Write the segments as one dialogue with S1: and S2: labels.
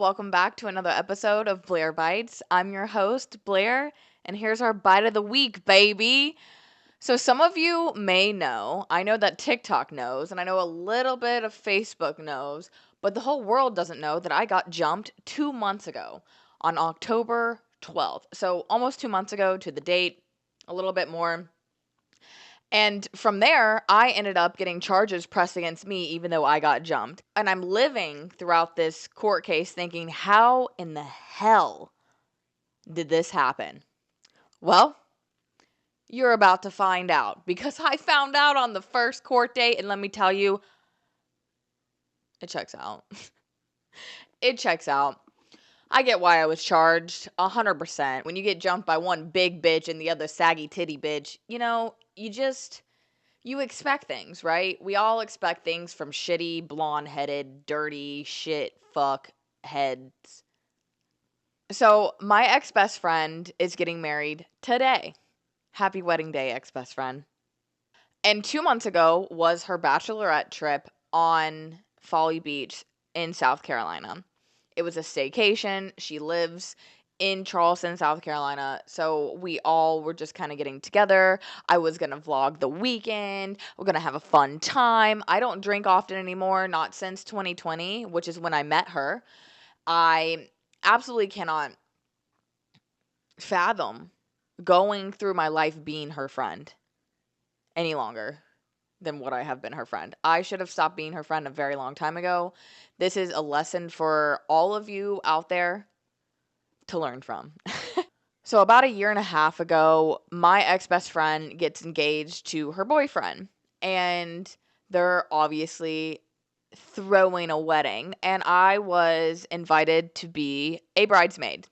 S1: Welcome back to another episode of Blair Bites. I'm your host, Blair, and here's our bite of the week, baby. So, some of you may know, I know that TikTok knows, and I know a little bit of Facebook knows, but the whole world doesn't know that I got jumped 2 months ago on October 12th. So, almost 2 months ago to the date, a little bit more. And from there, I ended up getting charges pressed against me, even though I got jumped. And I'm living throughout this court case thinking, how in the hell did this happen? Well, you're about to find out because I found out on the first court date, and let me tell you, it checks out. It checks out. I get why I was charged 100%. When you get jumped by one big bitch and the other saggy titty bitch, you expect things, right? We all expect things from shitty, blonde-headed, dirty, shit, fuck heads. So, my ex-best friend is getting married today. Happy wedding day, ex-best friend. And 2 months ago was her bachelorette trip on Folly Beach in South Carolina. It was a staycation. She lives in Charleston, South Carolina. So we all were just kind of getting together. I was going to vlog the weekend. We're going to have a fun time. I don't drink often anymore, not since 2020, which is when I met her. I absolutely cannot fathom going through my life being her friend any longer than what I have been her friend. I should have stopped being her friend a very long time ago. This is a lesson for all of you out there to learn from. So, about a year and a half ago, my ex best friend gets engaged to her boyfriend, and they're obviously throwing a wedding, and I was invited to be a bridesmaid.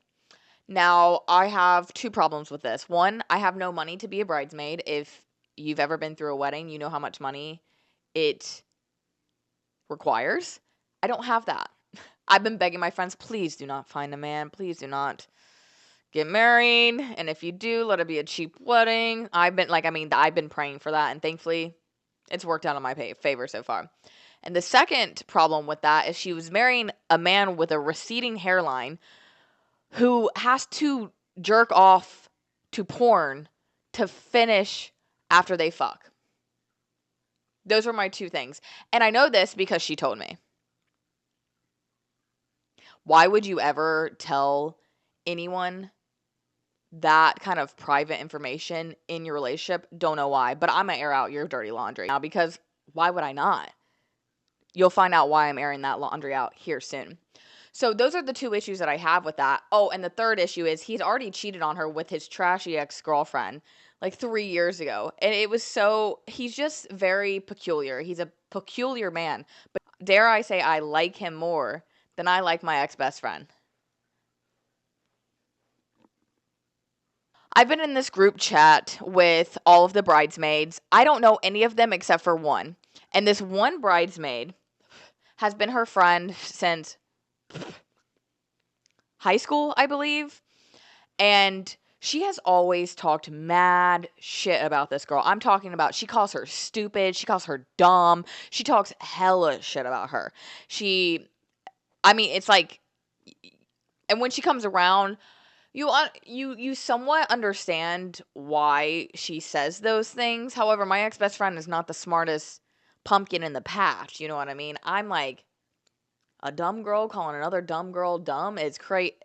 S1: Now, I have two problems with this. One, I have no money to be a bridesmaid. If you've ever been through a wedding, you know how much money it requires. I don't have that. I've been begging my friends, please do not find a man. Please do not get married. And if you do, let it be a cheap wedding. I've been praying for that. And thankfully, it's worked out in my favor so far. And the second problem with that is she was marrying a man with a receding hairline who has to jerk off to porn to finish after they fuck. Those were my two things. And I know this because she told me. Why would you ever tell anyone that kind of private information in your relationship? Don't know why, but I'm gonna air out your dirty laundry now because why would I not? You'll find out why I'm airing that laundry out here soon. So those are the two issues that I have with that. Oh, and the third issue is he's already cheated on her with his trashy ex-girlfriend like 3 years ago. And he's just very peculiar. He's a peculiar man. But dare I say I like him more than I like my ex-best friend. I've been in this group chat with all of the bridesmaids. I don't know any of them except for one. And this one bridesmaid has been her friend since high school, I believe. And she has always talked mad shit about this girl. I'm talking about she calls her stupid. She calls her dumb. She talks hella shit about her. It's like, and when she comes around, you somewhat understand why she says those things. However, my ex-best friend is not the smartest pumpkin in the patch. You know what I mean? I'm like, a dumb girl calling another dumb girl dumb is crazy.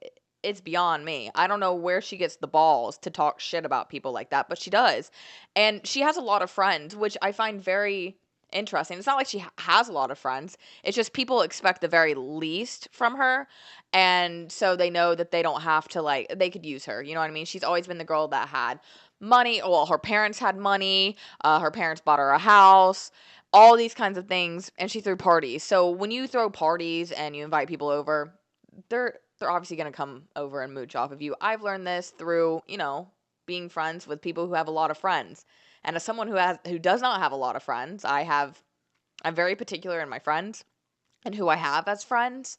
S1: It's beyond me. I don't know where she gets the balls to talk shit about people like that, but she does. And she has a lot of friends, which I find very interesting. It's not like she has a lot of friends. It's just people expect the very least from her. And so they know that they don't have to, like, they could use her. You know what I mean? She's always been the girl that had money. Well, her parents had money. Her parents bought her a house, all these kinds of things, and she threw parties. So when you throw parties and you invite people over, they're obviously going to come over and mooch off of you. I've learned this through, being friends with people who have a lot of friends. And as someone who does not have a lot of friends, I'm very particular in my friends and who I have as friends,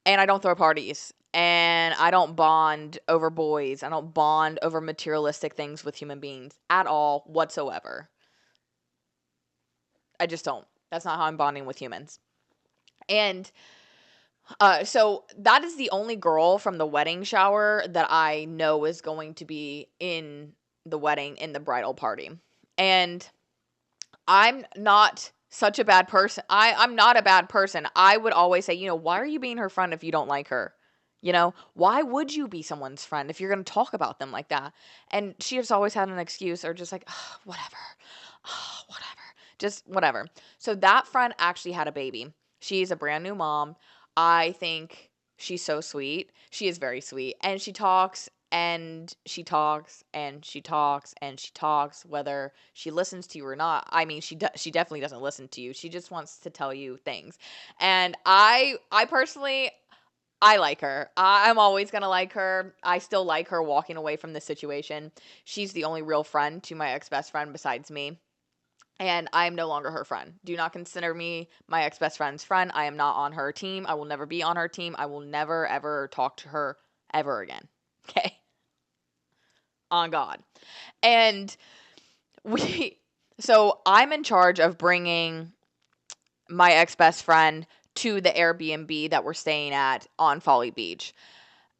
S1: and I don't throw parties. And I don't bond over boys. I don't bond over materialistic things with human beings at all whatsoever. I just don't. That's not how I'm bonding with humans. And So that is the only girl from the wedding shower that I know is going to be in the wedding, in the bridal party. And I'm not such a bad person. I'm not a bad person. I would always say, why are you being her friend if you don't like her? Why would you be someone's friend if you're going to talk about them like that? And she just always had an excuse, or just like, whatever. Whatever. Just whatever. So that friend actually had a baby. She's a brand new mom. I think she's so sweet. She is very sweet. And she talks and she talks and she talks and she talks, whether she listens to you or not. I mean, she definitely doesn't listen to you. She just wants to tell you things. And I personally, I like her. I'm always going to like her. I still like her walking away from this situation. She's the only real friend to my ex-best friend besides me. And I am no longer her friend. Do not consider me my ex-best friend's friend. I am not on her team. I will never be on her team. I will never, ever talk to her ever again. Okay? On God. And so I'm in charge of bringing my ex-best friend to the Airbnb that we're staying at on Folly Beach.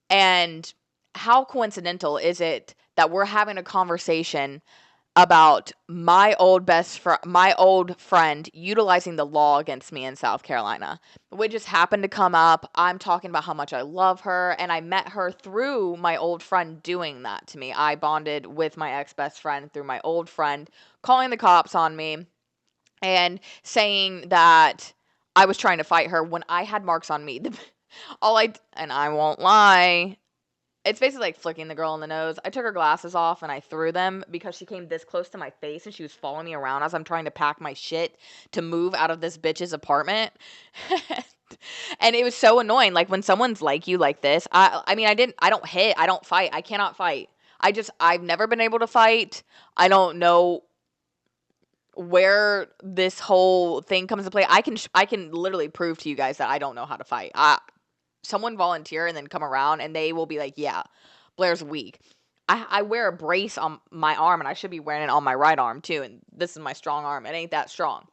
S1: And how coincidental is it that we're having a conversation about my old friend utilizing the law against me in South Carolina, which just happened to come up. I'm talking about how much I love her, and I met her through my old friend doing that to me. I bonded with my ex-best friend through my old friend calling the cops on me and saying that I was trying to fight her when I had marks on me. And I won't lie, it's basically like flicking the girl in the nose. I took her glasses off and I threw them because she came this close to my face and she was following me around as I'm trying to pack my shit to move out of this bitch's apartment. And it was so annoying. Like, when someone's like you like this, I mean, I don't hit, I don't fight. I cannot fight. I've never been able to fight. I don't know where this whole thing comes to play. I can literally prove to you guys that I don't know how to fight. Someone volunteer and then come around and they will be like, yeah, Blair's weak. I wear a brace on my arm, and I should be wearing it on my right arm too, and this is my strong arm. It ain't that strong.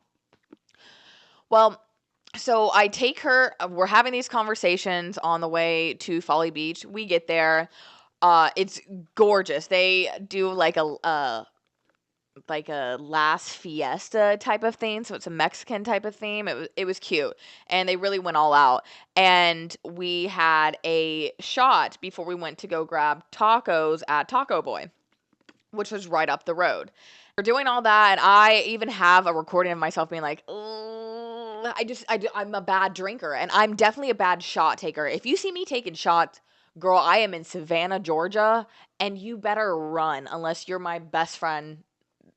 S1: Well, so I take her, we're having these conversations on the way to Folly Beach. We get there. It's gorgeous. They do like a Last Fiesta type of theme, so it's a Mexican type of theme. It was cute, and they really went all out. And we had a shot before we went to go grab tacos at Taco Boy, which was right up the road. We're doing all that, and I even have a recording of myself being like, "Ugh, I'm a bad drinker, and I'm definitely a bad shot taker. If you see me taking shots, girl, I am in Savannah, Georgia, and you better run unless you're my best friend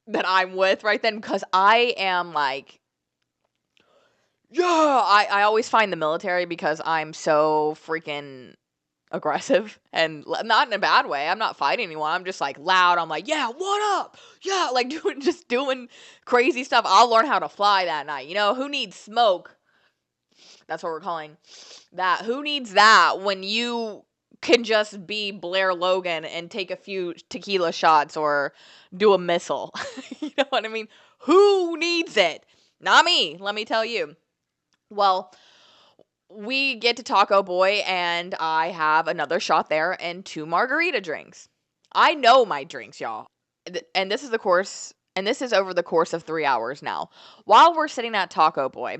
S1: that I'm with right then, because I am like, yeah, I always find the military because I'm so freaking aggressive, and not in a bad way. I'm not fighting anyone. I'm just like loud. I'm like, yeah, what up? Yeah, like doing crazy stuff. I'll learn how to fly that night. Who needs smoke? That's what we're calling that. Who needs that when you can just be Blair Logan and take a few tequila shots or do a missile? You know what I mean? Who needs it? Not me, let me tell you. Well, we get to Taco Boy and I have another shot there and 2 margarita drinks. I know my drinks, y'all. And this is over the course of 3 hours now. While we're sitting at Taco Boy,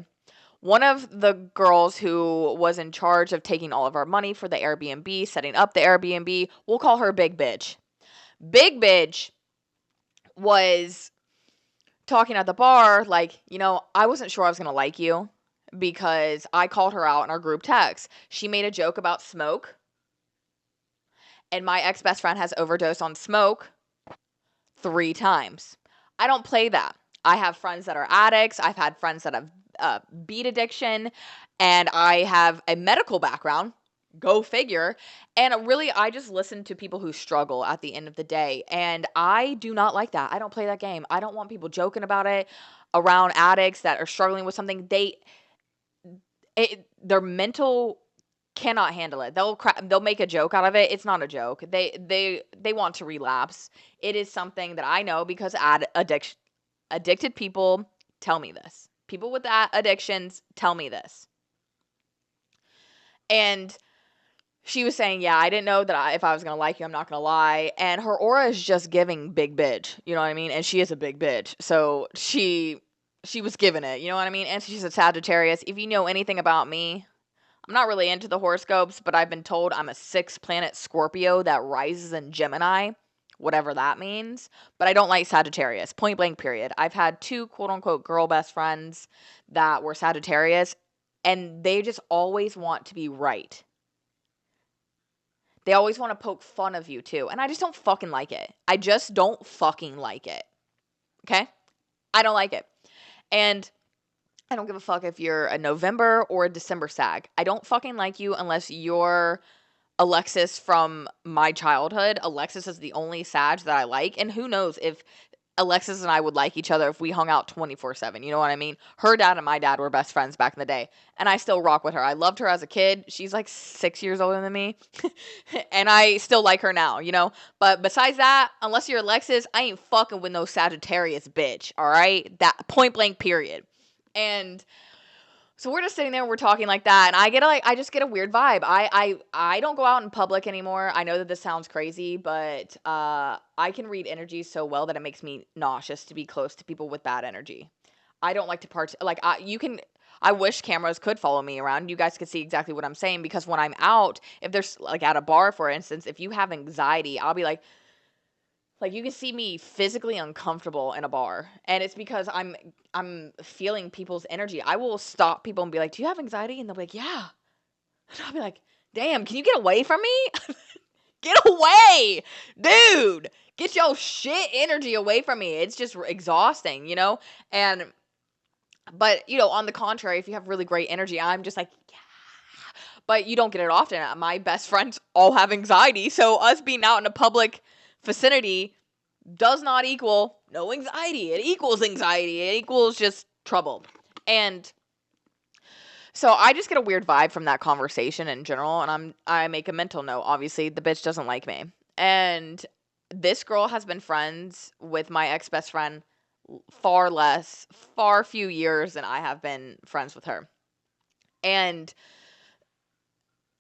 S1: one of the girls who was in charge of taking all of our money for the Airbnb, setting up the Airbnb, we'll call her Big Bitch. Big Bitch was talking at the bar like, I wasn't sure I was going to like you because I called her out in our group text. She made a joke about smoke, and my ex-best friend has overdosed on smoke 3 times. I don't play that. I have friends that are addicts. I've had friends that have beat addiction, and I have a medical background. Go figure. And really, I just listen to people who struggle at the end of the day. And I do not like that. I don't play that game. I don't want people joking about it around addicts that are struggling with something. Their mental cannot handle it. They'll make a joke out of it. It's not a joke. They want to relapse. It is something that I know because addicted people tell me this. People with addictions tell me this. And she was saying, yeah, I didn't know that if I was going to like you, I'm not going to lie. And her aura is just giving big bitch. You know what I mean? And she is a big bitch. So she was giving it. You know what I mean? And she's a Sagittarius. If you know anything about me, I'm not really into the horoscopes, but I've been told I'm a 6-planet Scorpio that rises in Gemini, whatever that means. But I don't like Sagittarius, point blank, period. I've had 2 quote unquote girl best friends that were Sagittarius, and they just always want to be right. They always want to poke fun of you too. And I just don't fucking like it. I just don't fucking like it. Okay? I don't like it. And I don't give a fuck if you're a November or a December Sag. I don't fucking like you unless you're Alexis from my childhood. Alexis is the only Sag that I like. And who knows if Alexis and I would like each other if we hung out 24/7. You know what I mean? Her dad and my dad were best friends back in the day. And I still rock with her. I loved her as a kid. She's like 6 years older than me. And I still like her now, you know? But besides that, unless you're Alexis, I ain't fucking with no Sagittarius bitch. All right? That point blank period. And so we're just sitting there, we're talking like that, and I just get a weird vibe. I don't go out in public anymore. I know that this sounds crazy, but I can read energy so well that it makes me nauseous to be close to people with bad energy. I don't like to I wish cameras could follow me around. You guys could see exactly what I'm saying, because when I'm out, if there's like at a bar, for instance, if you have anxiety, I'll be like you can see me physically uncomfortable in a bar, and it's because I'm feeling people's energy. I will stop people and be like, "Do you have anxiety?" And they'll be like, "Yeah." And I'll be like, "Damn, can you get away from me? Get away, dude! Get your shit energy away from me. It's just exhausting, you know." But on the contrary, if you have really great energy, I'm just like, yeah. But you don't get it often. My best friends all have anxiety, so us being out in a public vicinity does not equal no anxiety. It equals anxiety. It equals just trouble. And so I just get a weird vibe from that conversation in general, and I make a mental note. Obviously, the bitch doesn't like me. And this girl has been friends with my ex-best friend far few years than I have been friends with her. And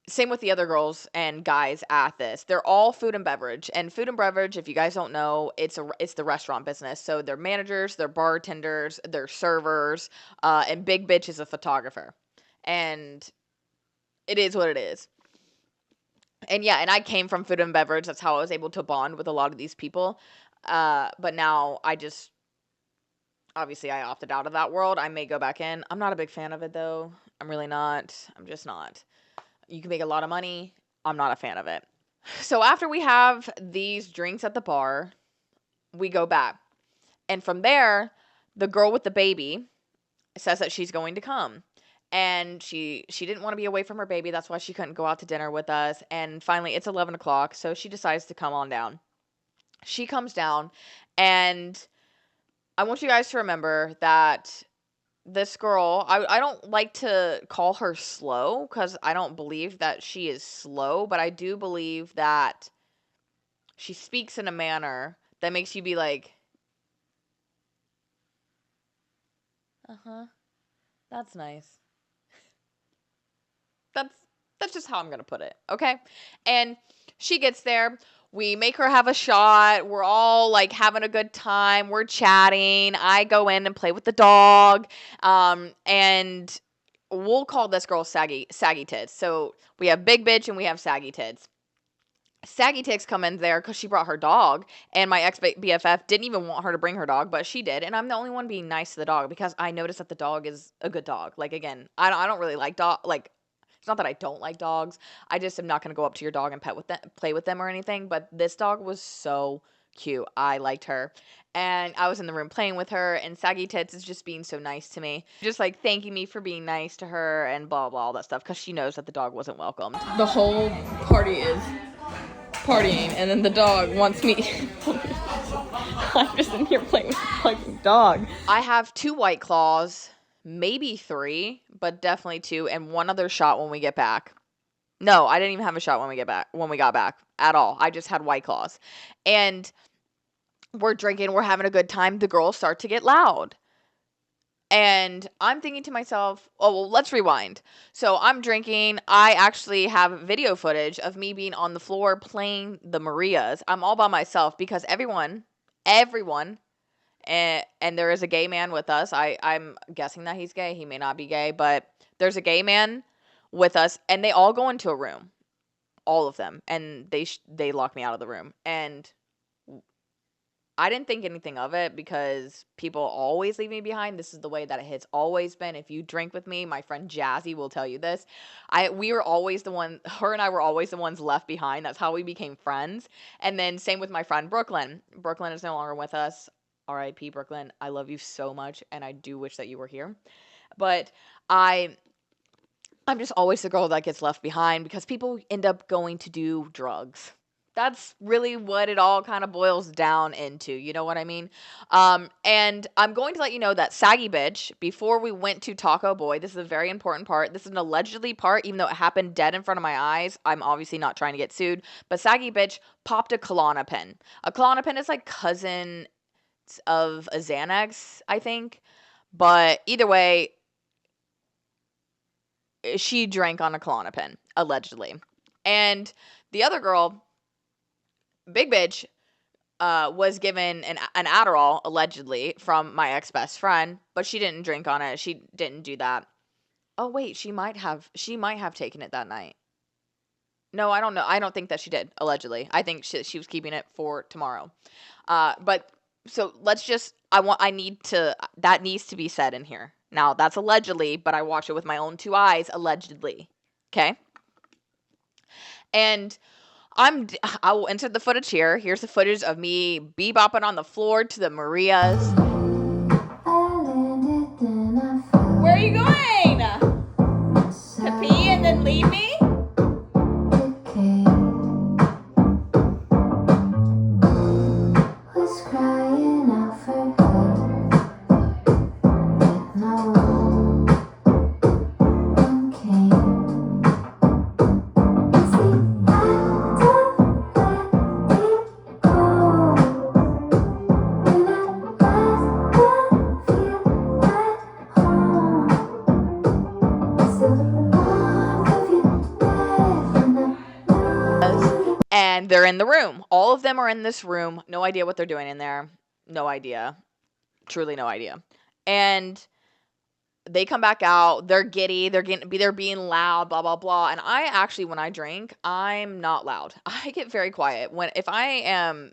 S1: same with the other girls and guys at this. They're all food and beverage. And food and beverage, if you guys don't know, it's the restaurant business. So they're managers, they're bartenders, they're servers, and Big Bitch is a photographer. And it is what it is. And yeah, and I came from food and beverage. That's how I was able to bond with a lot of these people. But now obviously I opted out of that world. I may go back in. I'm not a big fan of it though. I'm really not. I'm just not. You can make a lot of money. I'm not a fan of it. So after we have these drinks at the bar, we go back. And from there, the girl with the baby says that she's going to come. And she didn't want to be away from her baby. That's why she couldn't go out to dinner with us. And finally, it's 11 o'clock, so she decides to come on down. She comes down, and I want you guys to remember that this girl, I don't like to call her slow because I don't believe that she is slow, but I do believe that she speaks in a manner that makes you be like, uh-huh, that's nice. That's just how I'm going to put it, okay? And she gets there. We make her have a shot. We're all like having a good time. We're chatting. I go in and play with the dog. And we'll call this girl saggy tits. So we have Big Bitch and we have saggy tits. Saggy tits come in there because she brought her dog, and my ex BFF didn't even want her to bring her dog, but she did, and I'm the only one being nice to the dog because I noticed that the dog is a good dog. Like, again, I don't really like dog. Like, it's not that I don't like dogs. I just am not going to go up to your dog and play with them or anything. But this dog was so cute. I liked her. And I was in the room playing with her, and Saggy Tits is just being so nice to me. Just like thanking me for being nice to her and blah, blah, all that stuff because she knows that the dog wasn't welcomed. The whole party is partying, and then the dog wants me. I'm just in here playing with the fucking dog. I have 2 White Claws. Maybe 3, but definitely 2, and 1 other shot when we get back. No, I didn't even have a shot when we got back at all. I just had White Claws. And we're drinking, we're having a good time. The girls start to get loud. And I'm thinking to myself, oh, well, let's rewind. So I'm drinking. I actually have video footage of me being on the floor playing the Marias. I'm all by myself because everyone, and there is a gay man with us. I'm guessing that he's gay. He may not be gay, but there's a gay man with us, and they all go into a room, all of them, and they lock me out of the room. And I didn't think anything of it because people always leave me behind. This is the way that it has always been. If you drink with me, my friend Jazzy will tell you this. We were always the one, her and I were always the ones left behind. That's how we became friends. And then same with my friend Brooklyn. Brooklyn is no longer with us. R.I.P. Brooklyn. I love you so much, and I do wish that you were here. But I'm just always the girl that gets left behind because people end up going to do drugs. That's really what it all kind of boils down into. You know what I mean? And I'm going to let you know that Saggy Bitch, before we went to Taco Boy, this is a very important part. This is an allegedly part, even though it happened dead in front of my eyes. I'm obviously not trying to get sued. But Saggy Bitch popped a Klonopin. A Klonopin is like cousin of a Xanax, I think. But either way, she drank on a Klonopin, allegedly. And the other girl, Big Bitch, was given an Adderall, allegedly, from my ex-best friend, but she didn't drink on it. She didn't do that. Oh, wait, she might have taken it that night. No, I don't know. I don't think that she did, allegedly. I think she was keeping it for tomorrow. But so let's just, that needs to be said in here. Now, that's allegedly, but I watched it with my own two eyes, allegedly. Okay? And I will insert the footage here. Here's the footage of me bebopping on the floor to the Marias. Where are you going? To pee and then leave me? And they're in the room. All of them are in this room. No idea what they're doing in there. No idea. Truly no idea. And they come back out. They're giddy. They're being loud. Blah blah blah. And I actually, when I drink, I'm not loud. I get very quiet. If I am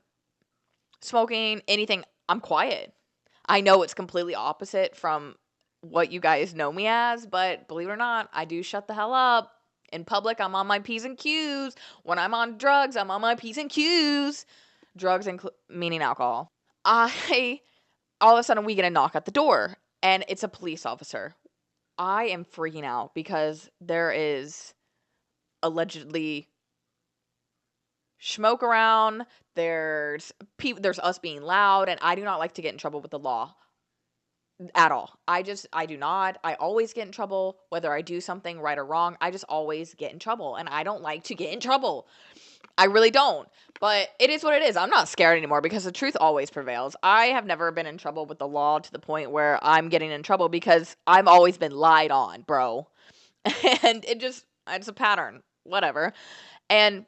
S1: smoking anything, I'm quiet. I know it's completely opposite from what you guys know me as, but believe it or not, I do shut the hell up. In public, I'm on my P's and Q's. When I'm on drugs, I'm on my P's and Q's. Drugs meaning alcohol. All of a sudden, we get a knock at the door, and it's a police officer. I am freaking out because there is allegedly smoke around. There's us being loud, and I do not like to get in trouble with the law at all. I do not. I always get in trouble, whether I do something right or wrong. I just always get in trouble, and I don't like to get in trouble. I really don't. But it is what it is. I'm not scared anymore because the truth always prevails. I have never been in trouble with the law to the point where I'm getting in trouble because I've always been lied on, bro. And it's a pattern. Whatever. And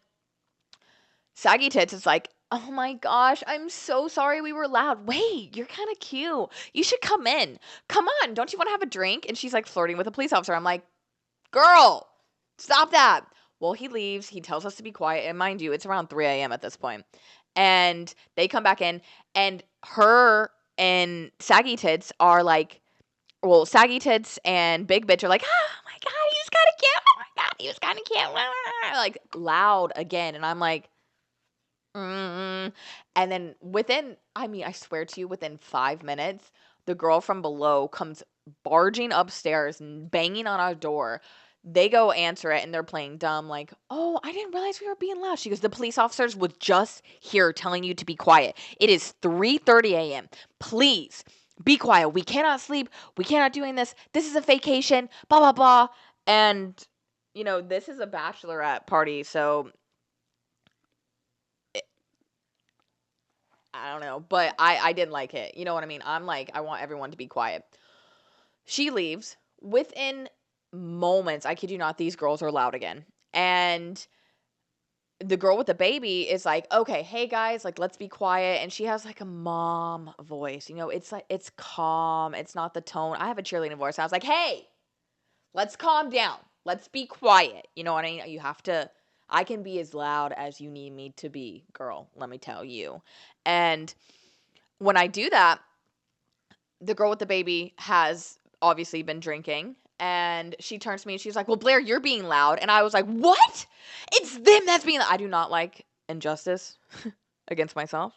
S1: Saggy Tits is like, oh my gosh, I'm so sorry we were loud. Wait, you're kind of cute. You should come in. Come on, don't you want to have a drink? And she's like flirting with a police officer. I'm like, girl, stop that. Well, he leaves. He tells us to be quiet. And mind you, it's around 3 a.m. at this point. And they come back in, and her and Saggy Tits are like, well, Saggy Tits and Big Bitch are like, oh my God, he was kind of cute. Oh my God, he was kind of cute. Like loud again. And I'm like, mm. And then I swear to you, within 5 minutes, the girl from below comes barging upstairs and banging on our door. They go answer it and they're playing dumb, like, oh, I didn't realize we were being loud. She goes, the police officers was just here telling you to be quiet. It is 3:30 a.m. Please be quiet. We cannot sleep. We cannot doing this. This is a vacation, blah, blah, blah. And, this is a bachelorette party, so I don't know, but I didn't like it. You know what I mean? I'm like, I want everyone to be quiet. She leaves. Within moments, I kid you not, these girls are loud again. And the girl with the baby is like, okay, hey guys, like, let's be quiet. And she has like a mom voice, it's like, it's calm. It's not the tone. I have a cheerleading voice. I was like, hey, let's calm down. Let's be quiet. You know what I mean? I can be as loud as you need me to be, girl, let me tell you. And when I do that, the girl with the baby has obviously been drinking, and she turns to me and she's like, well, Blair, you're being loud. And I was like, what? It's them that's being loud. I do not like injustice against myself.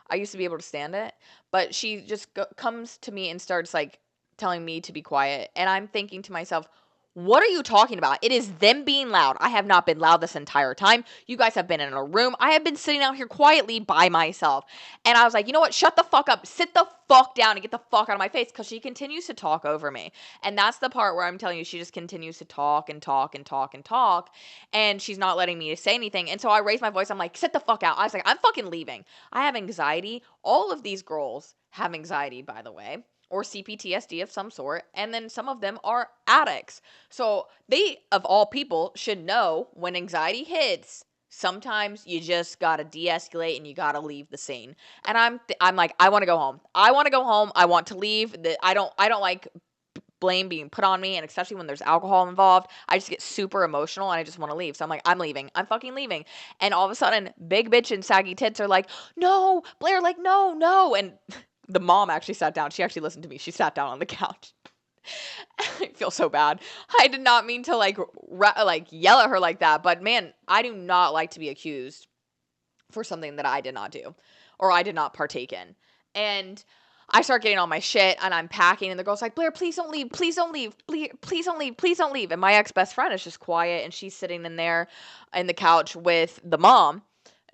S1: I used to be able to stand it, but she just comes to me and starts like telling me to be quiet. And I'm thinking to myself, what are you talking about? It is them being loud. I have not been loud this entire time. You guys have been in a room. I have been sitting out here quietly by myself. And I was like, you know what? Shut the fuck up. Sit the fuck down and get the fuck out of my face, because she continues to talk over me. And that's the part where I'm telling you, she just continues to talk and talk and talk and talk. And she's not letting me say anything. And so I raised my voice. I'm like, sit the fuck out. I was like, I'm fucking leaving. I have anxiety. All of these girls have anxiety, by the way, or CPTSD of some sort, and then some of them are addicts. So they, of all people, should know when anxiety hits, sometimes you just gotta de-escalate and you gotta leave the scene. And I'm like, I want to go home. I want to go home. I want to leave. I don't like blame being put on me, and especially when there's alcohol involved, I just get super emotional and I just want to leave. So I'm like, I'm leaving. I'm fucking leaving. And all of a sudden, big bitch and saggy tits are like, no, Blair, like, no, no. And the mom actually sat down. She actually listened to me. She sat down on the couch. I feel so bad. I did not mean to like yell at her like that, but man, I do not like to be accused for something that I did not do or I did not partake in. And I start getting all my shit and I'm packing, and the girl's like, Blair, please don't leave. Please don't leave. Please don't leave. Please don't leave. And my ex-best friend is just quiet, and she's sitting in there in the couch with the mom.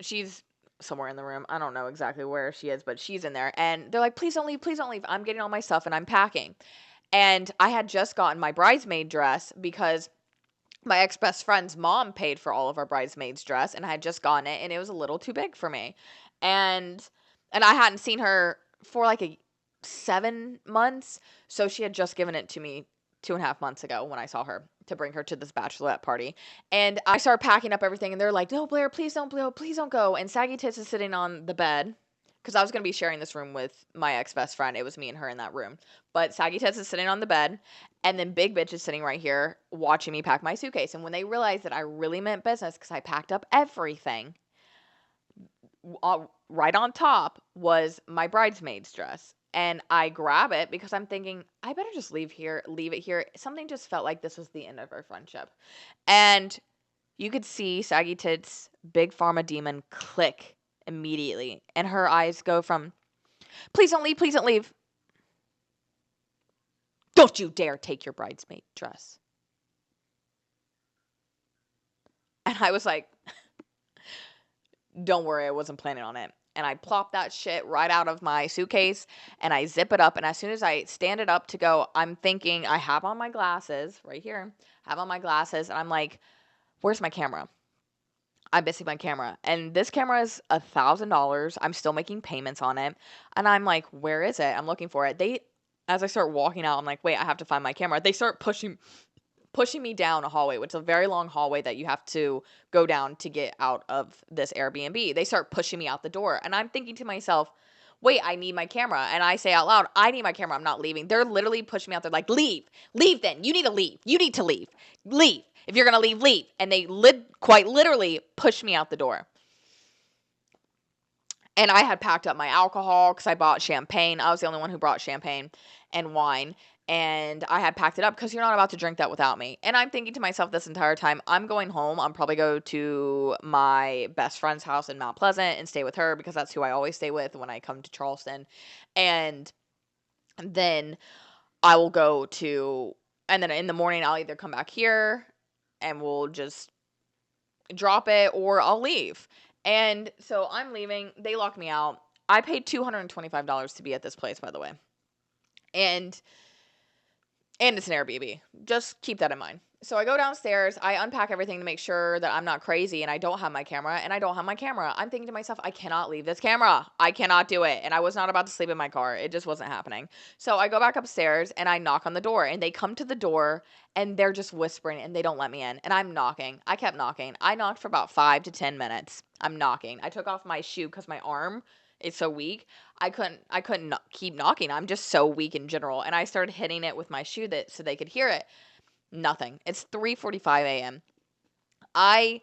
S1: She's somewhere in the room. I don't know exactly where she is, but she's in there. And they're like, please don't leave. Please don't leave. I'm getting all my stuff and I'm packing. And I had just gotten my bridesmaid dress because my ex-best friend's mom paid for all of our bridesmaids' dress, and I had just gotten it, and it was a little too big for me. And I hadn't seen her for like 7 months, so she had just given it to me 2.5 months ago when I saw her to bring her to this bachelorette party. And I started packing up everything, and they're like, no, Blair, please don't go. And Saggy Tits is sitting on the bed, because I was going to be sharing this room with my ex-best friend. It was me and her in that room. But Saggy Tits is sitting on the bed, and then Big Bitch is sitting right here watching me pack my suitcase. And when they realized that I really meant business because I packed up everything, right on top was my bridesmaid's dress. And I grab it because I'm thinking, I better just leave it here. Something just felt like this was the end of our friendship. And you could see Saggy Tits' big pharma demon click immediately. And her eyes go from, please don't leave, please don't leave. Don't you dare take your bridesmaid dress. And I was like, don't worry, I wasn't planning on it. And I plop that shit right out of my suitcase and I zip it up. And as soon as I stand it up to go, I'm thinking, I have on my glasses right here, have on my glasses. And I'm like, where's my camera? I'm missing my camera. And this camera is $1,000. I'm still making payments on it. And I'm like, where is it? I'm looking for it. As I start walking out, I'm like, wait, I have to find my camera. They start pushing me down a hallway, which is a very long hallway that you have to go down to get out of this Airbnb. They start pushing me out the door, and I'm thinking to myself, wait, I need my camera. And I say out loud, I need my camera. I'm not leaving. They're literally pushing me out there like, leave then. You need to leave. You need to leave. Leave. If you're going to leave, leave. And they quite literally push me out the door. And I had packed up my alcohol because I bought champagne. I was the only one who brought champagne and wine. And I had packed it up because you're not about to drink that without me. And I'm thinking to myself this entire time, I'm going home. I'm probably go to my best friend's house in Mount Pleasant and stay with her because that's who I always stay with when I come to Charleston. And then I will go to, and then in the morning I'll either come back here and we'll just drop it or I'll leave. And so I'm leaving. They lock me out. I paid $225 to be at this place, by the way. And it's an Airbnb. Just keep that in mind. So I go downstairs, I unpack everything to make sure that I'm not crazy and I don't have my camera, and I don't have my camera. I'm thinking to myself, I cannot leave this camera. I cannot do it. And I was not about to sleep in my car. It just wasn't happening. So I go back upstairs and I knock on the door, and they come to the door and they're just whispering and they don't let me in. And I'm knocking. I kept knocking. I knocked for about 5 to 10 minutes. I'm knocking. I took off my shoe because my arm is so weak. I couldn't keep knocking. I'm just so weak in general. And I started hitting it with my shoe that so they could hear it. Nothing. It's 3:45 a.m. I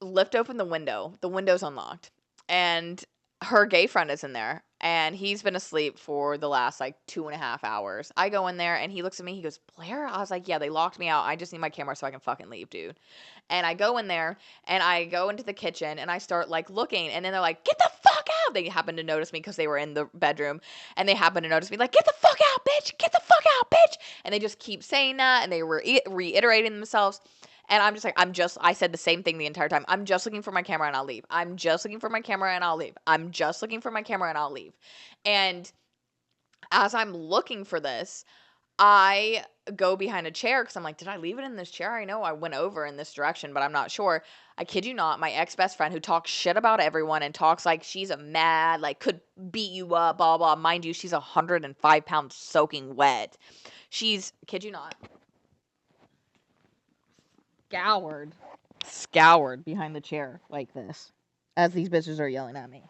S1: lift open the window. The window's unlocked. And her gay friend is in there. And he's been asleep for the last like 2.5 hours. I go in there and he looks at me. He goes, Blair? I was like, yeah, they locked me out. I just need my camera so I can fucking leave, dude. And I go in there and I go into the kitchen and I start like looking. And then they're like, get the fuck out. They happen to notice me because they were in the bedroom. And they happen to notice me like, get the fuck out, bitch. Get the fuck out, bitch. And they just keep saying that. And they were reiterating themselves. And I'm just like, I said the same thing the entire time. I'm just looking for my camera and I'll leave. I'm just looking for my camera and I'll leave. I'm just looking for my camera and I'll leave. And as I'm looking for this, I go behind a chair because I'm like, did I leave it in this chair? I know I went over in this direction, but I'm not sure. I kid you not, my ex-best friend who talks shit about everyone and talks like she's a mad, like could beat you up, blah, blah. Mind you, she's 105 pounds soaking wet. She's, kid you not, scoured behind the chair like this as these bitches are yelling at me.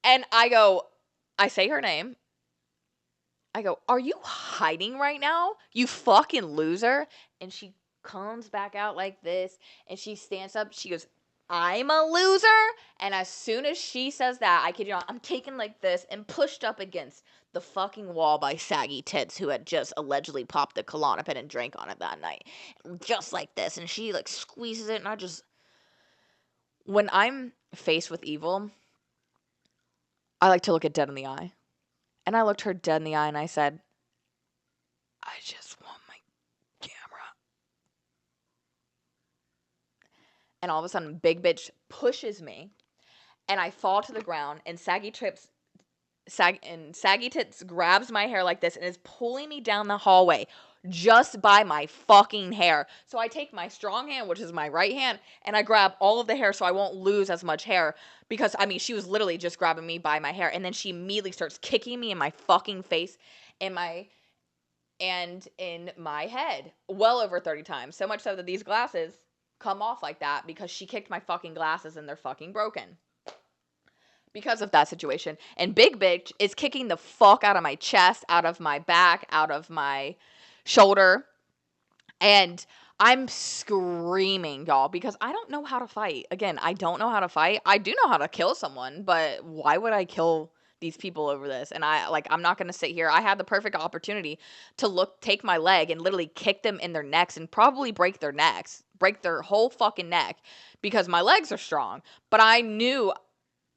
S1: And I say her name. I go, are you hiding right now? You fucking loser. And she comes back out like this and she stands up. She goes, I'm a loser. And as soon as she says that, I kid you not, I'm taken like this and pushed up against the fucking wall by Saggy Tits, who had just allegedly popped the Klonopin and drank on it that night. Just like this. And she like squeezes it, and when I'm faced with evil, I like to look it dead in the eye. And I looked her dead in the eye and I said, I just want my camera. And all of a sudden, big bitch pushes me and I fall to the ground, and Saggy Tits grabs my hair like this and is pulling me down the hallway just by my fucking hair. So I take my strong hand, which is my right hand, and I grab all of the hair so I won't lose as much hair, because I mean, she was literally just grabbing me by my hair, and then she immediately starts kicking me in my fucking face and in my head well over 30 times. So much so that these glasses come off like that because she kicked my fucking glasses and they're fucking broken because of that situation. And big bitch is kicking the fuck out of my chest, out of my back, out of my shoulder. And I'm screaming, y'all, because I don't know how to fight. Again, I don't know how to fight. I do know how to kill someone, but why would I kill these people over this? And I'm not going to sit here. I had the perfect opportunity to take my leg and literally kick them in their necks and probably break their necks, break their whole fucking neck, because my legs are strong. But I knew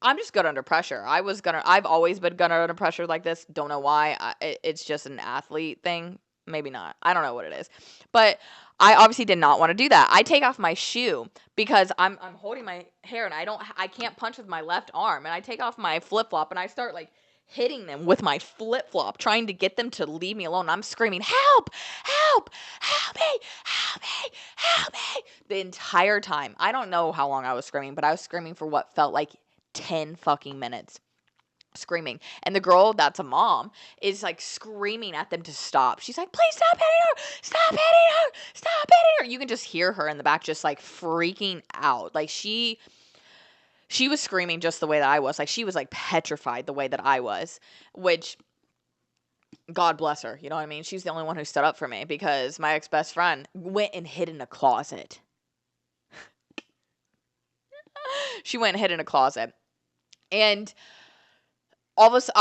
S1: I'm just good under pressure. I've always been good under pressure like this. Don't know why. It's just an athlete thing. Maybe not. I don't know what it is. But I obviously did not want to do that. I take off my shoe because I'm holding my hair and I can't punch with my left arm. And I take off my flip-flop and I start like hitting them with my flip-flop, trying to get them to leave me alone. I'm screaming, help, help, help me, help me, help me, the entire time. I don't know how long I was screaming, but I was screaming for what felt like 10 fucking minutes, screaming. And the girl that's a mom is like screaming at them to stop. She's like, please stop hitting her, stop hitting her, stop hitting her. You can just hear her in the back just like freaking out. Like she was screaming just the way that I was. Like she was like petrified the way that I was, which God bless her. You know what I mean? She's the only one who stood up for me, because my ex-best friend went and hid in a closet. She went and hid in a closet. And all of us,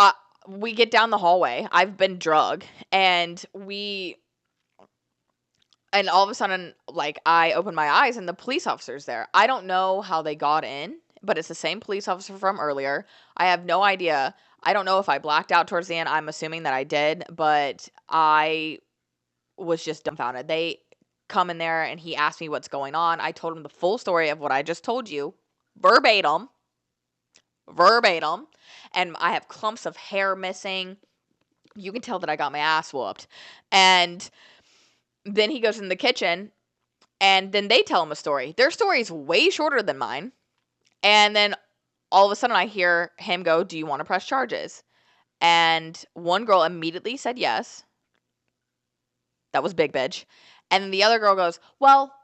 S1: we get down the hallway. I've been drug, and all of a sudden, like, I open my eyes and the police officer's there. I don't know how they got in, but it's the same police officer from earlier. I have no idea. I don't know if I blacked out towards the end. I'm assuming that I did, but I was just dumbfounded. They come in there and he asked me what's going on. I told him the full story of what I just told you, verbatim. And I have clumps of hair missing. You can tell that I got my ass whooped. And then he goes in the kitchen, and then they tell him a story. Their story is way shorter than mine. And then all of a sudden I hear him go, "Do you want to press charges?" And one girl immediately said yes. That was big bitch. And then the other girl goes, "Well,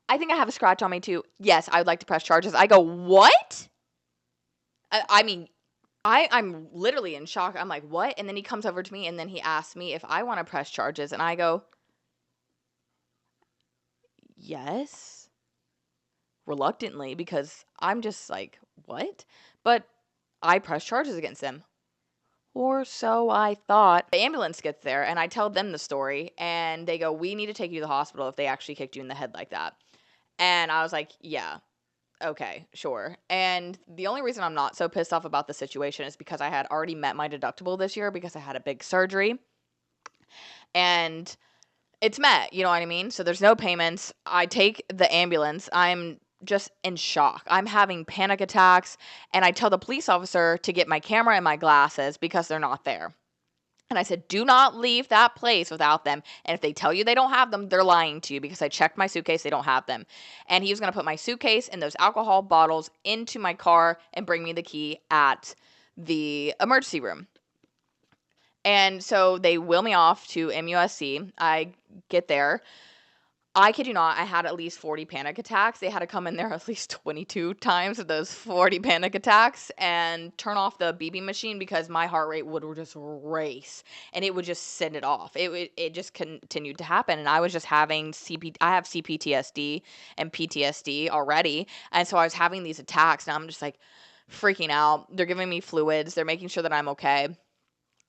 S1: I think I have a scratch on me too. Yes, I would like to press charges." I go, "What?" I mean, I'm literally in shock. I'm like, "What?" And then he comes over to me and then he asks me if I want to press charges. And I go, "Yes." Reluctantly, because I'm just like, "What?" But I press charges against him. Or so I thought. The ambulance gets there, and I tell them the story, and they go, "We need to take you to the hospital if they actually kicked you in the head like that." And I was like, "Yeah, okay, sure." And the only reason I'm not so pissed off about the situation is because I had already met my deductible this year because I had a big surgery. And it's met, you know what I mean? So there's no payments. I take the ambulance. I'm just in shock. I'm having panic attacks, and I tell the police officer to get my camera and my glasses because they're not there. And I said, "Do not leave that place without them. And if they tell you they don't have them, they're lying to you because I checked my suitcase, they don't have them." And he was going to put my suitcase and those alcohol bottles into my car and bring me the key at the emergency room. And so they wheel me off to MUSC. I get there. I kid you not, I had at least 40 panic attacks. They had to come in there at least 22 times of those 40 panic attacks and turn off the BB machine because my heart rate would just race and it would just send it off. It just continued to happen, and I was just having I have CPTSD and PTSD already, and so I was having these attacks, and I'm just like freaking out. They're giving me fluids. They're making sure that I'm okay.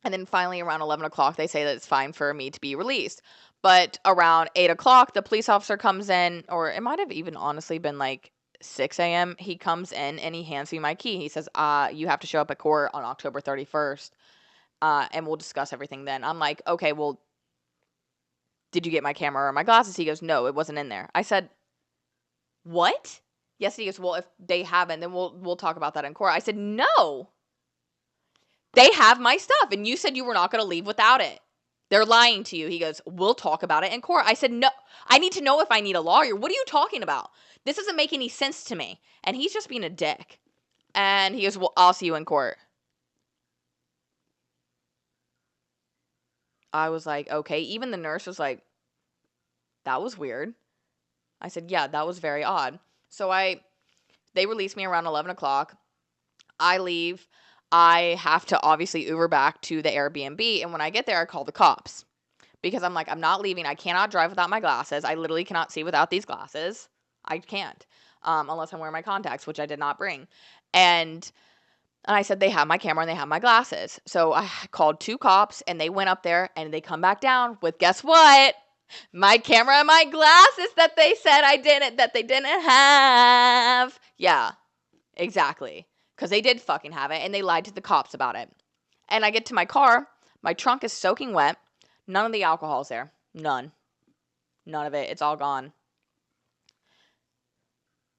S1: And then finally, around 11 o'clock, they say that it's fine for me to be released. But around 8 o'clock, the police officer comes in, or it might have even honestly been like 6 a.m. He comes in and he hands me my key. He says, "You have to show up at court on October 31st, and we'll discuss everything then." I'm like, "Okay, well, did you get my camera or my glasses?" He goes, "No, it wasn't in there." I said, "What?" Yes, he goes, "Well, if they haven't, then we'll talk about that in court." I said, "No. They have my stuff, and you said you were not going to leave without it. They're lying to you." He goes, "We'll talk about it in court." I said, "No, I need to know if I need a lawyer. What are you talking about? This doesn't make any sense to me." And he's just being a dick. And he goes, "Well, I'll see you in court." I was like, "Okay." Even the nurse was like, "That was weird." I said, "Yeah, that was very odd." So they released me around 11 o'clock. I leave. I have to obviously Uber back to the Airbnb. And when I get there, I call the cops. Because I'm like, "I'm not leaving. I cannot drive without my glasses. I literally cannot see without these glasses. I can't, unless I'm wearing my contacts, which I did not bring." And I said, "They have my camera and they have my glasses." So I called 2 cops, and they went up there, and they come back down with, guess what? My camera and my glasses that they said that they didn't have. Yeah, exactly. Because they did fucking have it, and they lied to the cops about it. And I get to my car. My trunk is soaking wet. None of the alcohol's there. None. None of it. It's all gone.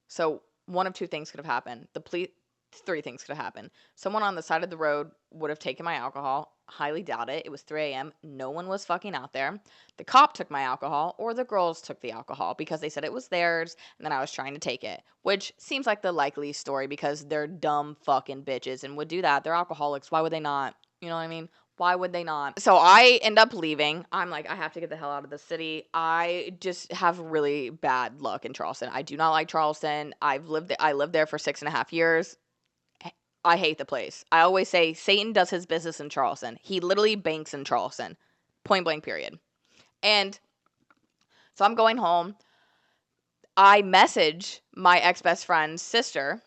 S1: So one of two things could have happened. Three things could have happened. Someone on the side of the road would have taken my alcohol. Highly doubt it. It was 3 a.m. No one was fucking out there. The cop took my alcohol, or the girls took the alcohol because they said it was theirs, and then I was trying to take it. Which seems like the likely story because they're dumb fucking bitches and would do that. They're alcoholics. Why would they not? You know what I mean? Why would they not? So I end up leaving. I'm like, I have to get the hell out of the city. I just have really bad luck in Charleston. I do not like Charleston. I lived there for 6.5 years. I hate the place. I always say Satan does his business in Charleston. He literally banks in Charleston. Point blank, period. And so I'm going home. I message my ex-best friend's sister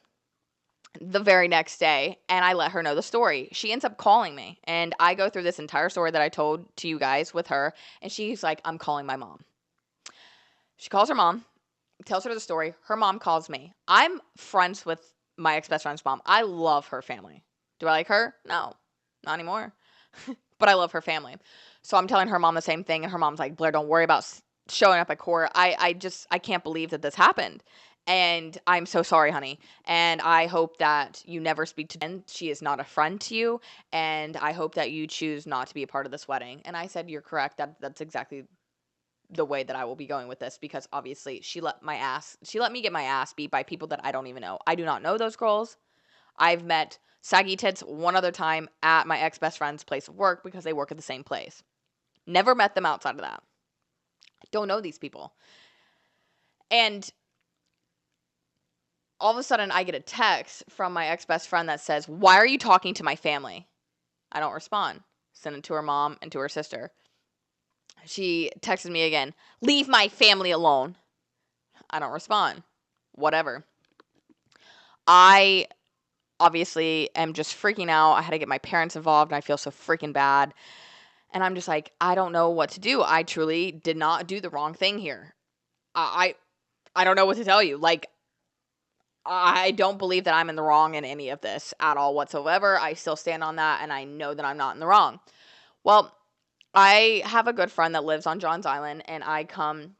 S1: the very next day, and I let her know the story. She ends up calling me, and I go through this entire story that I told to you guys with her, and she's like, "I'm calling my mom." She calls her mom, tells her the story. Her mom calls me. I'm friends with my ex-best friend's mom. I love her family. Do I like her? No, not anymore. But I love her family. So I'm telling her mom the same thing, and her mom's like, "Blair, don't worry about showing up at court. I can't believe that this happened." And I'm so sorry, honey. And I hope that you never speak to Jen. She is not a friend to you. And I hope that you choose not to be a part of this wedding. And I said, you're correct. That's exactly the way that I will be going with this, because obviously she let me get my ass beat by people that I don't even know. I do not know those girls. I've met Saggy Tits one other time at my ex-best friend's place of work because they work at the same place. Never met them outside of that. Don't know these people. And all of a sudden I get a text from my ex-best friend that says, "Why are you talking to my family?" I don't respond. Send it to her mom and to her sister. She texted me again, "Leave my family alone." I don't respond. Whatever. I obviously am just freaking out. I had to get my parents involved and I feel so freaking bad. And I'm just like, I don't know what to do. I truly did not do the wrong thing here. I don't know what to tell you. Like, I don't believe that I'm in the wrong in any of this at all whatsoever. I still stand on that, and I know that I'm not in the wrong. Well, I have a good friend that lives on Johns Island, and I come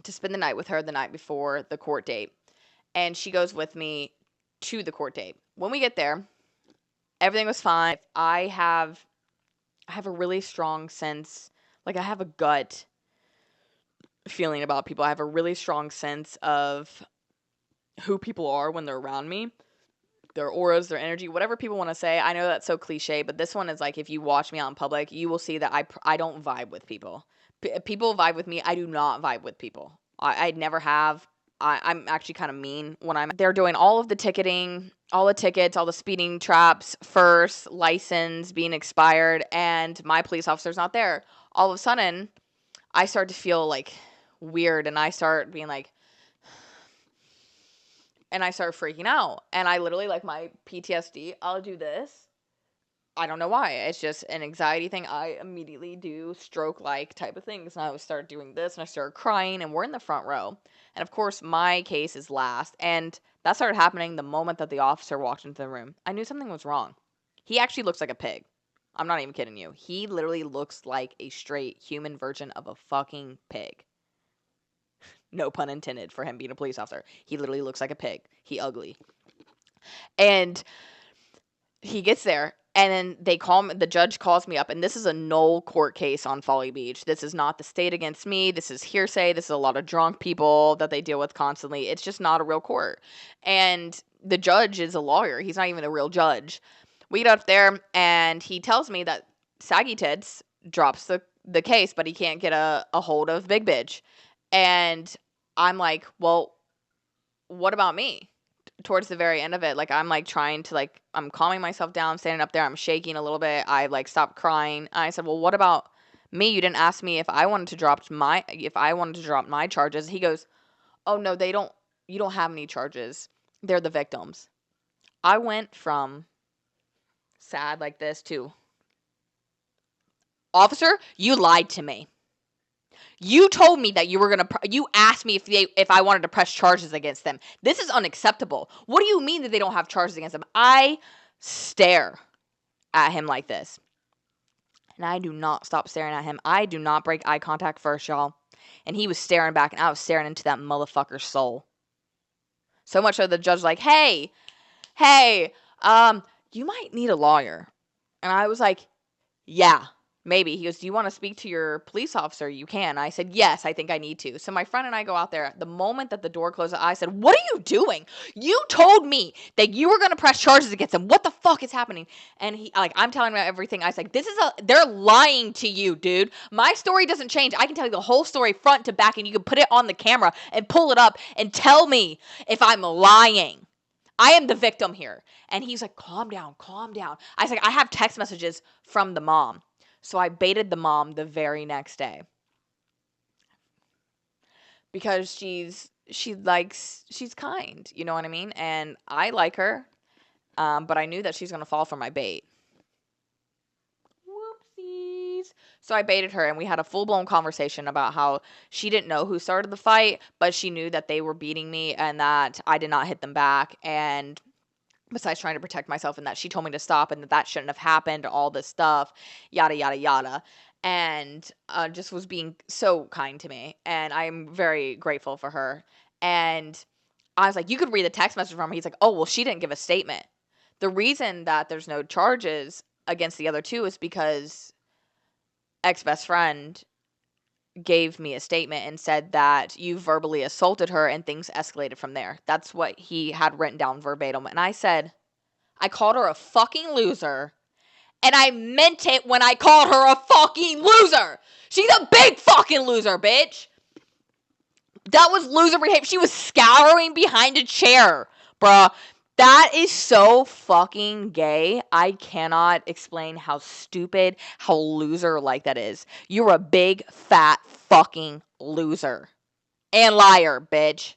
S1: to spend the night with her the night before the court date. And she goes with me to the court date. When we get there, everything was fine. I have a really strong sense, like I have a gut feeling about people. I have a really strong sense of who people are when they're around me. Their auras, their energy, whatever people want to say. I know that's so cliche, but this one is like, if you watch me out in public, you will see that I don't vibe with people. People vibe with me. I do not vibe with people. I never have. I'm actually kind of mean when they're doing all of the ticketing, all the tickets, all the speeding traps, first, license being expired, and my police officer's not there. All of a sudden, I start to feel like weird, and I start being like, and I start freaking out. And I literally, like, my PTSD, I'll do this. I don't know why. It's just an anxiety thing. I immediately do stroke-like type of things. And I would start doing this, and I started crying, and we're in the front row. And of course, my case is last. And that started happening the moment that the officer walked into the room. I knew something was wrong. He actually looks like a pig. I'm not even kidding you. He literally looks like a straight human version of a fucking pig. No pun intended for him being a police officer. He literally looks like a pig. He ugly. And he gets there, and then the judge calls me up, and this is a null court case on Folly Beach. This is not the state against me. This is hearsay. This is a lot of drunk people that they deal with constantly. It's just not a real court. And the judge is a lawyer. He's not even a real judge. We get up there, and he tells me that Saggy Tits drops the case, but he can't get a hold of Big Bitch. And I'm like, well, what about me? Towards the very end of it, like, I'm like trying to, like, I'm calming myself down, standing up there, I'm shaking a little bit. I like stopped crying. I said, well, what about me? You didn't ask me if I wanted to drop my charges. He goes, oh no, you don't have any charges. They're the victims. I went from sad like this to, officer, you lied to me. You told me that you asked me if I wanted to press charges against them. This is unacceptable. What do you mean that they don't have charges against them? I stare at him like this. And I do not stop staring at him. I do not break eye contact first, y'all. And he was staring back, and I was staring into that motherfucker's soul. So much so the judge like, hey, you might need a lawyer. And I was like, yeah. Maybe. He goes, do you want to speak to your police officer? You can. I said, yes, I think I need to. So my friend and I go out there. The moment that the door closes, I said, what are you doing? You told me that you were going to press charges against him. What the fuck is happening? And I'm telling him everything. I was like, they're lying to you, dude. My story doesn't change. I can tell you the whole story front to back, and you can put it on the camera and pull it up and tell me if I'm lying. I am the victim here. And he's like, calm down, calm down. I was like, I have text messages from the mom. So I baited the mom the very next day. Because she's kind, you know what I mean? And I like her, but I knew that she's going to fall for my bait. Whoopsies. So I baited her, and we had a full-blown conversation about how she didn't know who started the fight, but she knew that they were beating me and that I did not hit them back. And besides trying to protect myself, and that she told me to stop, and that shouldn't have happened, all this stuff, yada, yada, yada. And just was being so kind to me. And I'm very grateful for her. And I was like, you could read the text message from her. He's like, oh, well, she didn't give a statement. The reason that there's no charges against the other two is because ex-best friend gave me a statement and said that you verbally assaulted her and things escalated from there. That's what he had written down verbatim. And I said, I called her a fucking loser. And I meant it when I called her a fucking loser. She's a big fucking loser, bitch. That was loser behavior. She was scouring behind a chair, bruh. That is so fucking gay. I cannot explain how stupid, how loser-like that is. You're a big, fat, fucking loser. And liar, bitch.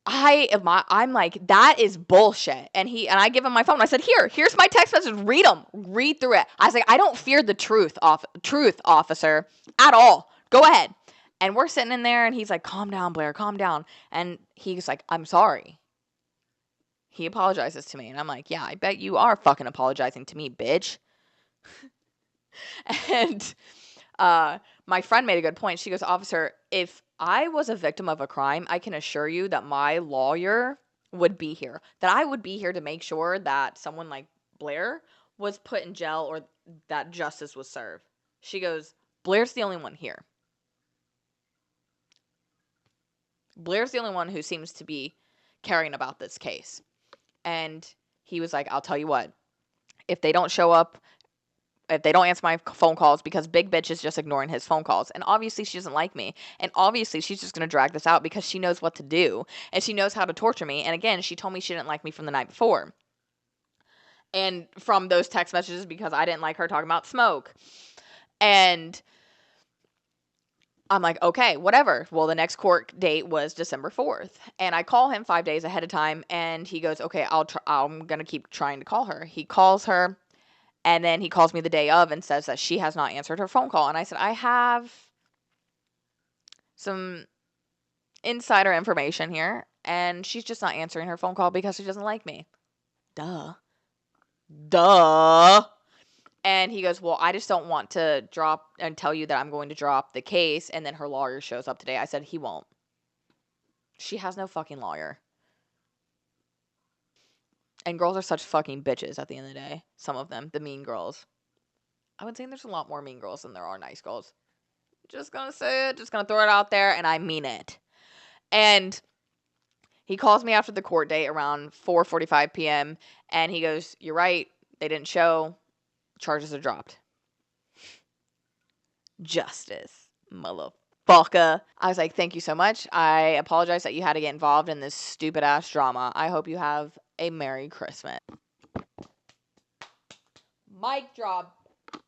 S1: I'm like, that is bullshit. And I give him my phone. I said, here's my text message. Read them. Read through it. I was like, I don't fear the truth officer at all. Go ahead. And we're sitting in there and he's like, calm down, Blair, calm down. And he's like, I'm sorry. He apologizes to me. And I'm like, yeah, I bet you are fucking apologizing to me, bitch. And my friend made a good point. She goes, officer, if I was a victim of a crime, I can assure you that my lawyer would be here. That I would be here to make sure that someone like Blair was put in jail or that justice was served. She goes, Blair's the only one here. Blair's the only one who seems to be caring about this case. And he was like, I'll tell you what, if they don't show up, if they don't answer my phone calls, because big bitch is just ignoring his phone calls. And obviously she doesn't like me. And obviously she's just going to drag this out because she knows what to do. And she knows how to torture me. And again, she told me she didn't like me from the night before. And from those text messages because I didn't like her talking about smoke. And I'm like, okay, whatever. Well, the next court date was December 4th. And I call him 5 days ahead of time. And he goes, okay, I'm going to keep trying to call her. He calls her. And then he calls me the day of and says that she has not answered her phone call. And I said, I have some insider information here. And she's just not answering her phone call because she doesn't like me. Duh. And he goes, well, I just don't want to drop and tell you that I'm going to drop the case. And then her lawyer shows up today. I said, he won't. She has no fucking lawyer. And girls are such fucking bitches at the end of the day. Some of them. The mean girls. I would say there's a lot more mean girls than there are nice girls. Just gonna say it. Just gonna throw it out there. And I mean it. And he calls me after the court date around 4:45 p.m. And he goes, you're right. They didn't show. Charges are dropped. Justice, motherfucker. I was like, thank you so much. I apologize that you had to get involved in this stupid ass drama. I hope you have a Merry Christmas. Mic drop.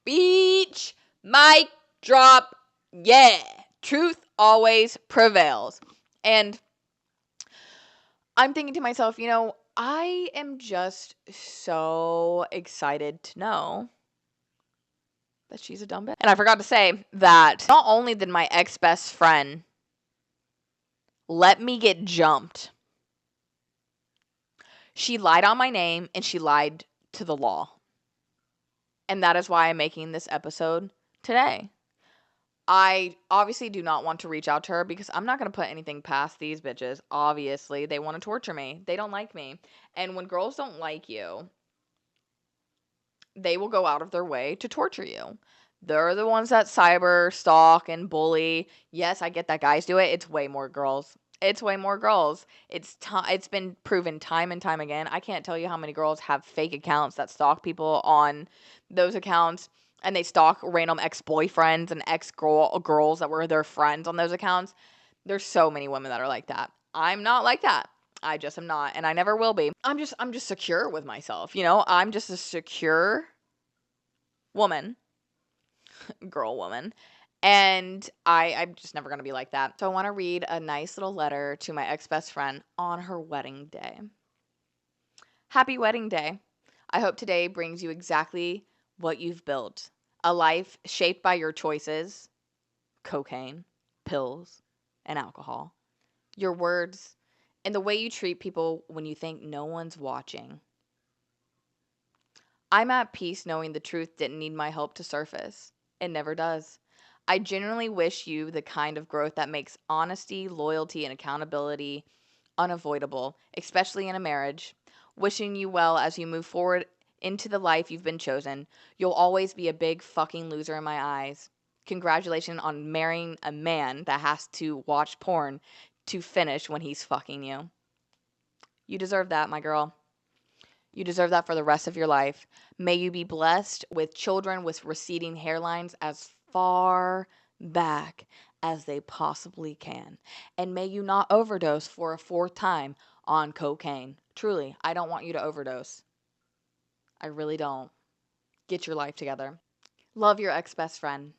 S1: Beach. Mic drop. Yeah. Truth always prevails. And I'm thinking to myself, I am just so excited to know that she's a dumb bitch. And I forgot to say that not only did my ex-best friend let me get jumped, she lied on my name and she lied to the law. And that is why I'm making this episode today. I obviously do not want to reach out to her because I'm not going to put anything past these bitches. Obviously, they want to torture me. They don't like me. And when girls don't like you, they will go out of their way to torture you. They're the ones that cyber stalk and bully. Yes, I get that guys do it. It's way more girls. It's way more girls. It's been proven time and time again. I can't tell you how many girls have fake accounts that stalk people on those accounts, and they stalk random ex-boyfriends and ex-girls that were their friends on those accounts. There's so many women that are like that. I'm not like that. I just am not, and I never will be. I'm just secure with myself, I'm just a secure woman, woman, and I'm just never going to be like that. So I want to read a nice little letter to my ex-best friend on her wedding day. Happy wedding day. I hope today brings you exactly what you've built. A life shaped by your choices, cocaine, pills, and alcohol. Your words, and the way you treat people when you think no one's watching. I'm at peace knowing the truth didn't need my help to surface. It never does. I genuinely wish you the kind of growth that makes honesty, loyalty, and accountability unavoidable, especially in a marriage. Wishing you well as you move forward into the life you've been chosen. You'll always be a big fucking loser in my eyes. Congratulations on marrying a man that has to watch porn to finish when he's fucking you. You deserve that, my girl. You deserve that for the rest of your life. May you be blessed with children with receding hairlines as far back as they possibly can. And may you not overdose for a fourth time on cocaine. Truly, I don't want you to overdose. I really don't. Get your life together. Love, your ex best friend.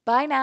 S1: Bye now.